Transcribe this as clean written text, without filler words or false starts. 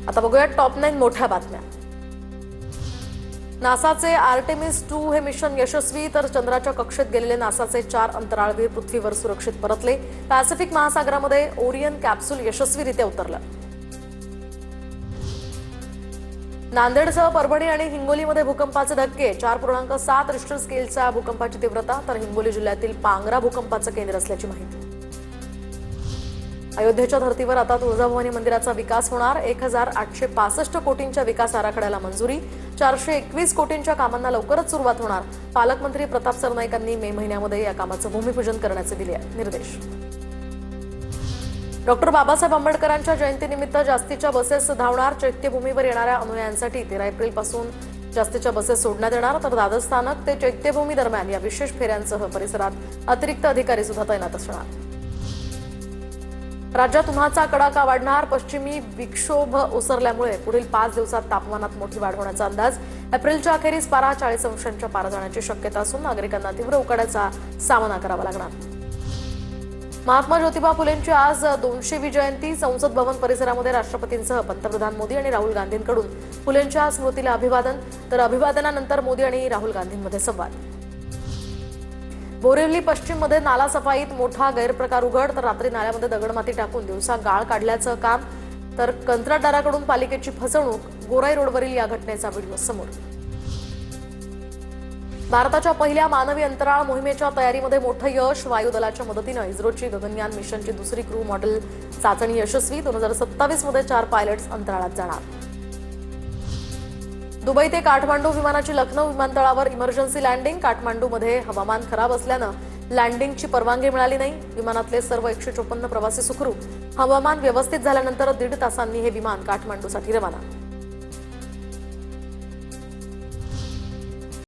आता बघूया टॉप 9 मोठ्या बातम्या। नासाचे आर्टेमिस 2 हे मिशन यशस्वी, तर चंद्राच्या कक्षेत गेलेले नासाचे 4 अंतराळवीर पृथ्वीवर सुरक्षित परतले। पॅसिफिक महासागरामध्ये ओरियन कॅप्सूल यशस्वीरित्या उतरलं। नांदेडसह परभणी आणि हिंगोलीमध्ये भूकंपाचे धक्के, 4.7 रिश्टर स्केलच्या भूकंपाची तीव्रता, तर हिंगोली जिल्ह्यातील पांगरा भूकंपाचं केंद्र असल्याची माहिती। अयोध्येच्या धर्तीवर आता तुळजाभवानी मंदिराचा विकास होणार। 1865 कोटींच्या विकास आराखड्याला मंजुरी, 421 कोटींच्या कामांना लवकरच सुरुवात होणार। पालकमंत्री प्रताप सरनाईकांनी मे महिन्यामध्ये या कामाचं भूमिपूजन करण्याचे दिले निर्देश। डॉक्टर बाबासाहेब आंबेडकरांच्या जयंतीनिमित्त जास्तीच्या बसेस धावणार। चैत्यभूमीवर येणाऱ्या अनुयायांसाठी 13 एप्रिलपासून जास्तीच्या बसेस सोडण्यात येणार, तर दादर स्थानक ते चैत्यभूमी दरम्यान या विशेष फेऱ्यांसह परिसरात अतिरिक्त अधिकारी सुद्धा तैनात असणार। राज्यात उन्हाचा कडाका वाढणार। पश्चिमी विक्षोभ ओसरल्यामुळे पुढील 5 दिवसात तापमानात मोठी वाढ होण्याचा अंदाज। एप्रिलच्या अखेरीस पारा 40 अंशांच्या पार जाण्याची शक्यता असून नागरिकांना तीव्र उकाड्याचा सामना करावा लागणार। महात्मा ज्योतिबा फुलेंची आज 200वी जयंती। संसद भवन परिसरामध्ये राष्ट्रपतींसह पंतप्रधान मोदी आणि राहुल गांधींकडून फुलेंच्या स्मृतीला अभिवादन, तर अभिवादनानंतर मोदी आणि राहुल गांधींमध्ये संवाद। बोरिवली पश्चिममध्ये नाला सफाईत मोठा गैरप्रकार उघड, तर रात्री नाल्यामध्ये दगडमाती टाकून दिवसा गाळ काढल्याचं काम, तर कंत्राटदाराकडून पालिकेची फसवणूक। गोराई रोडवरील या घटनेचा व्हिडिओ समोर। भारताच्या पहिल्या मानवी अंतराळ मोहिमेच्या तयारीमध्ये मोठं यश। वायुदलाच्या मदतीनं इस्रोची गगनयान मिशनची दुसरी क्रू मॉडेल चाचणी यशस्वी। 2027 मध्ये 4 पायलट्स अंतराळात जाणार। दुबई ते काठमांडू विमानाची लखनौ विमानतळावर इमर्जन्सी लँडिंग। काठमांडूमध्ये हवामान खराब असल्यानं लँडिंगची परवानगी मिळाली नाही। विमानातले सर्व 154 प्रवासी सुखरूप। हवामान व्यवस्थित झाल्यानंतर 1.5 तासांनी हे विमान काठमांडूसाठी रवाना।